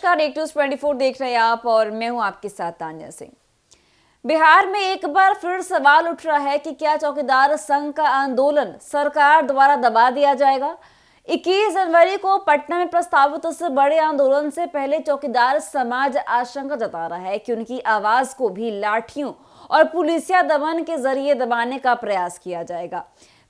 नमस्कार, एक न्यूज 24 देख रहे हैं आप और मैं हूं आपके साथ तान्या सिंह। बिहार में एक बार फिर सवाल उठ रहा है कि क्या चौकीदार संघ का आंदोलन सरकार द्वारा दबा दिया जाएगा। 21 जनवरी को पटना में प्रस्तावित उस बड़े आंदोलन से पहले चौकीदार समाज आशंका जता रहा है कि उनकी आवाज को भी लाठियों और पुलिसिया दमन के जरिए दबाने का प्रयास किया जाएगा।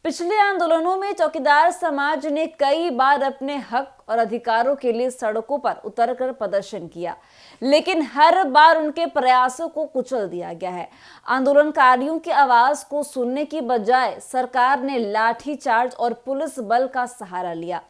पिछले आंदोलनों में चौकीदार समाज ने कई बार अपने हक और अधिकारों के लिए सड़कों पर उतरकर प्रदर्शन किया, लेकिन हर बार उनके प्रयासों को कुचल दिया गया है। आंदोलनकारियों की आवाज को सुनने की बजाय सरकार ने लाठीचार्ज और पुलिस बल का सहारा लिया।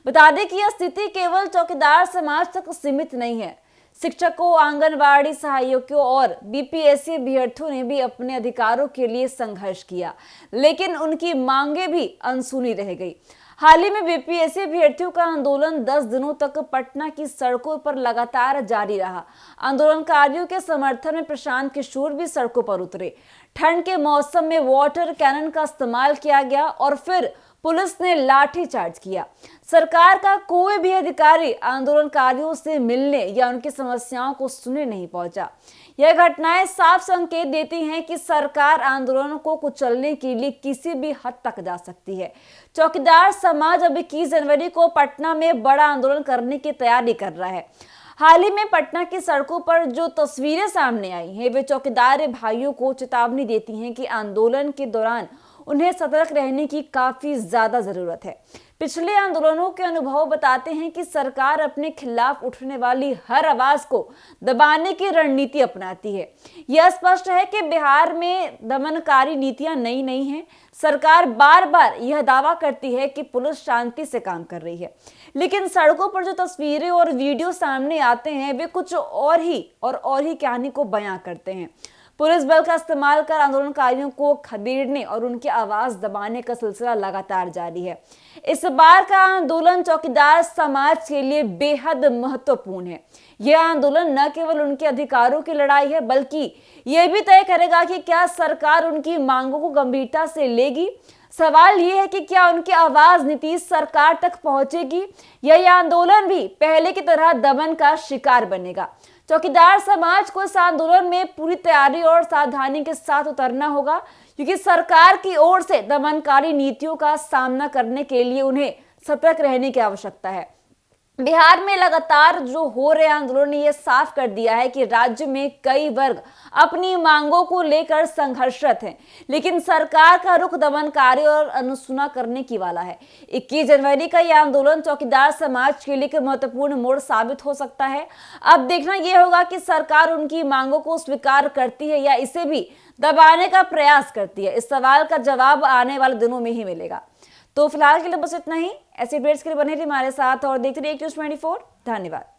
बता दें कि यह स्थिति केवल चौकीदार समाज तक सीमित नहीं है। शिक्षकों, आंगनवाड़ी सहायकों और बीपीएससी अभ्यर्थियों ने भी अपने अधिकारों के लिए संघर्ष किया, लेकिन उनकी मांगें भी अनसुनी रह गई। हाल ही में बीपीएससी अभ्यर्थियों का आंदोलन 10 दिनों तक पटना की सड़कों पर लगातार जारी रहा। आंदोलनकारियों के समर्थन में प्रशांत किशोर भी सड़कों पर उतरे। ठंड के मौसम में वाटर कैनन का इस्तेमाल किया गया और फिर पुलिस ने लाठीचार्ज किया। सरकार का कोई भी अधिकारी आंदोलनकारियों से मिलने या उनकी समस्याओं को सुनने नहीं पहुंचा। यह घटनाएं साफ संकेत देती हैं कि सरकार आंदोलनों को कुचलने के लिए किसी भी हद तक जा सकती है। चौकीदार समाज अब 21 जनवरी को पटना में बड़ा आंदोलन करने की तैयारी कर रहा है। हाल ही में पटना की सड़कों पर जो तस्वीरें सामने आई हैं, वे चौकीदार भाइयों को चेतावनी देती हैं कि आंदोलन के दौरान उन्हें सतर्क रहने की काफी ज्यादा जरूरत है। पिछले आंदोलनों के अनुभव बताते हैं कि सरकार अपने खिलाफ उठने वाली हर आवाज को दबाने की रणनीति अपनाती है। यह स्पष्ट है कि बिहार में दमनकारी नीतियां नई नहीं हैं। सरकार बार बार यह दावा करती है कि पुलिस शांति से काम कर रही है, लेकिन सड़कों पर जो तस्वीरें और वीडियो सामने आते हैं, वे कुछ और ही कहानी को बयां करते हैं। पुलिस बल का इस्तेमाल कर आंदोलनकारियों को खदेड़ने और उनकी आवाज दबाने का सिलसिला लगातार जारी है। इस बार का आंदोलन चौकीदार समाज के लिए बेहद महत्वपूर्ण है। यह आंदोलन न केवल उनके अधिकारों की लड़ाई है, बल्कि यह भी तय करेगा कि क्या सरकार उनकी मांगों को गंभीरता से लेगी। सवाल यह है कि क्या उनकी आवाज नीतीश सरकार तक पहुंचेगी या यह आंदोलन भी पहले की तरह दमन का शिकार बनेगा। चौकीदार समाज को इस आंदोलन में पूरी तैयारी और सावधानी के साथ उतरना होगा, क्योंकि सरकार की ओर से दमनकारी नीतियों का सामना करने के लिए उन्हें सतर्क रहने की आवश्यकता है। बिहार में लगातार जो हो रहे आंदोलन ने यह साफ कर दिया है कि राज्य में कई वर्ग अपनी मांगों को लेकर संघर्षरत हैं, लेकिन सरकार का रुख दमनकारी और अनसुना करने की वाला है। 21 जनवरी का यह आंदोलन चौकीदार समाज के लिए एक महत्वपूर्ण मोड़ साबित हो सकता है। अब देखना यह होगा कि सरकार उनकी मांगों को स्वीकार करती है या इसे भी दबाने का प्रयास करती है। इस सवाल का जवाब आने वाले दिनों में ही मिलेगा। तो फिलहाल के लिए बस इतना ही। ऐसे अपडेट्स के लिए बने रहिए हमारे साथ और देखते रहिए न्यूज़ 24। धन्यवाद।